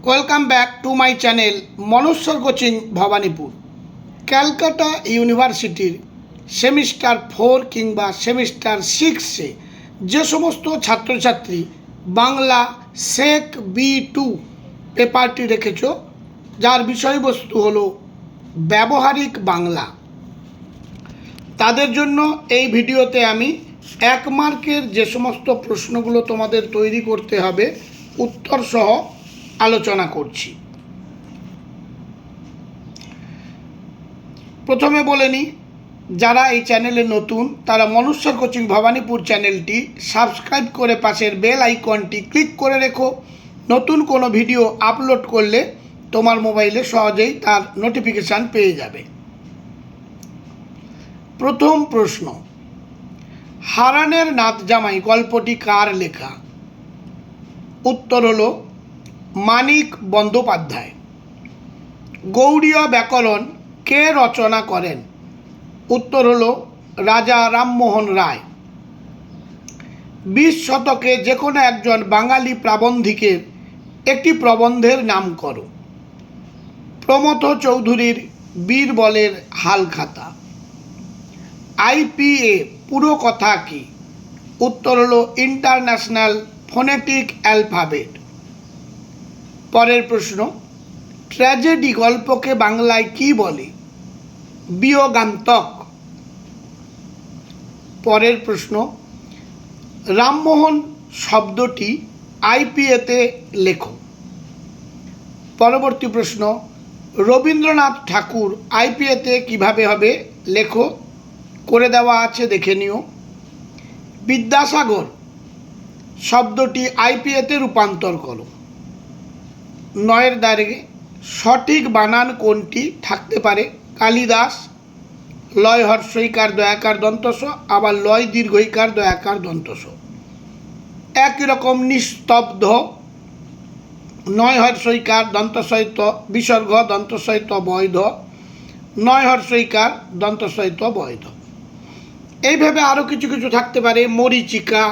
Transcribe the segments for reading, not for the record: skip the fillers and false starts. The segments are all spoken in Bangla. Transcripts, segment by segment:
Welcome back to my channel Monoswar coaching Bhabanipur. Calcutta ইউনিভার্সিটির সেমিস্টার 4 কিংবা সেমিস্টার 6-এ যে সমস্ত ছাত্রছাত্রী বাংলা সেক B2 পেপারটি রেখেছ, যার বিষয়বস্তু হলো ব্যবহারিক বাংলা, তাদের জন্য এই ভিডিওতে আমি 1 মার্কের যে সমস্ত প্রশ্নগুলো তোমাদের তৈরি করতে হবে উত্তর সহ আলোচনা করছি। প্রথমে বলে নিই, যারা এই চ্যানেলে নতুন তারা মনোস্বর কোচিং ভবানীপুর চ্যানেলটি সাবস্ক্রাইব করে পাশের বেল আইকনটি ক্লিক করে রেখো। নতুন কোনো ভিডিও আপলোড করলে তোমার মোবাইলে সহজেই তার নোটিফিকেশান পেয়ে যাবে। প্রথম প্রশ্ন, হারানের নাত জামাই গল্পটি কার লেখা? উত্তর হলো মানিক বন্দ্যোপাধ্যায়। গৌড়ীয় ব্যাকরণ কে রচনা করেন? উত্তর হলো রাজা রামমোহন রায়। 20 শতকে যে কোনো একজন বাঙালি প্রাবন্ধিকের একটি প্রবন্ধের নাম করো। প্রমথ চৌধুরীর বীরবলের হালখাতা। IPA পুরো কথা কি? উত্তর হলো ইন্টারন্যাশনাল ফোনেটিক অ্যালফাবেট। পরের প্রশ্ন, ট্র্যাজেডি গল্পকে বাংলায় কি বলে? বিয়োগান্তক। পরের প্রশ্ন, রামমোহন শব্দটি IPA-তে লেখো। পরবর্তী প্রশ্ন, রবীন্দ্রনাথ ঠাকুর IPA-তে কিভাবে হবে লেখো, করে দেওয়া আছে, দেখে নিও। বিদ্যাসাগর শব্দটি IPA-তে রূপান্তর করো। 9-এর দাগে সঠিক বানান কোনটি থাকতে পারে? কালিদাস, লয় হর্ষইকার দয়াকার দন্তস, আবার লয় দীর্ঘইকার দয়াকার দন্তস। একই রকম নিস্তব্ধ, 9 হর্ষইকার দন্তসহিত বিসর্গ দন্তসহিত বৈধ, 9 হর্ষইকার দন্তসহিত বৈধ। এইভাবে আরও কিছু কিছু থাকতে পারে। মরীচিকা।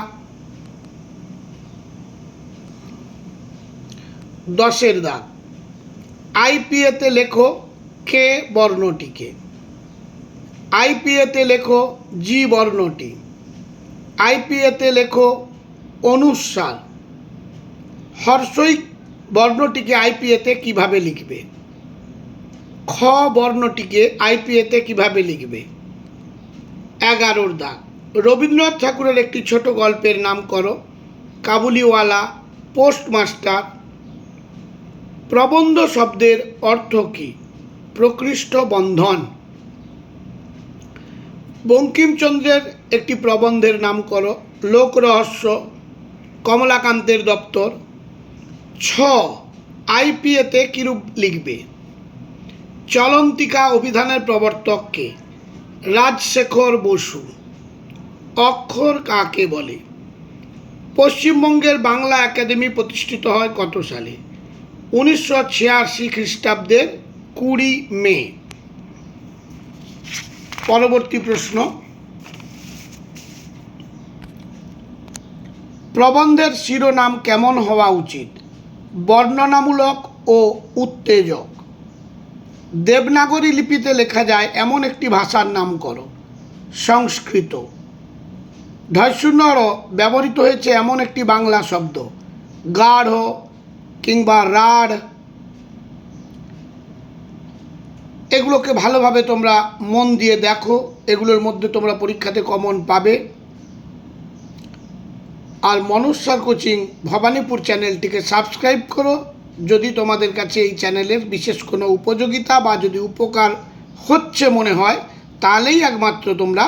10-এর দাগ IPA-তে লেখো কে বর্ণটিকে। IPA-তে লেখো জি বর্ণটি। IPA-তে লেখো অনুস্বার। হর্ষই বর্ণটিকে IPA-তে কিভাবে লিখবে? খ বর্ণটিকে IPA-তে কিভাবে লিখবে? 11-র দাগ রবীন্দ্রনাথ ঠাকুরের একটি ছোট গল্পের নাম করো। কাবুলিওয়ালা, পোস্টমাস্টার। প্রবন্ধ শব্দের অর্থ কী? প্রকৃষ্ট বন্ধন। বঙ্কিমচন্দ্রের একটি প্রবন্ধের নাম করো। লোকরহস্য। কমলাকান্তের দপ্তর। 6 IPA-তে কিরূপ লিখবে? চলন্তিকা অভিধানের প্রবর্তক কে? রাজশেখর বসু। অক্ষর কাকে বলে? পশ্চিমবঙ্গের বাংলা একাডেমি প্রতিষ্ঠিত হয় কত সালে? 1986 খ্রিস্টাব্দের 20 মে। পরবর্তী প্রশ্ন, প্রবন্ধের শিরোনাম কেমন হওয়া উচিত? বর্ণনামূলক ও উত্তেজক। দেবনাগরী লিপিতে লেখা যায় এমন একটি ভাষার নাম করো। সংস্কৃত। ঢ ব্যবহৃত হয়েছে এমন একটি বাংলা শব্দ। গাঢ় কিংবা রাঢ়। এগুলোকে ভালোভাবে তোমরা মন দিয়ে দেখো, এগুলোর মধ্যে তোমরা পরীক্ষাতে কমন পাবে। আর মনোস্বর কোচিং ভবানীপুর চ্যানেলটিকে সাবস্ক্রাইব করো যদি তোমাদের কাছে এই চ্যানেলের বিশেষ কোনো উপযোগিতা বা যদি উপকার হচ্ছে মনে হয়, তাহলেই একমাত্র তোমরা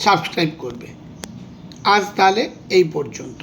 সাবস্ক্রাইব করবে। আজ তাহলে এই পর্যন্ত।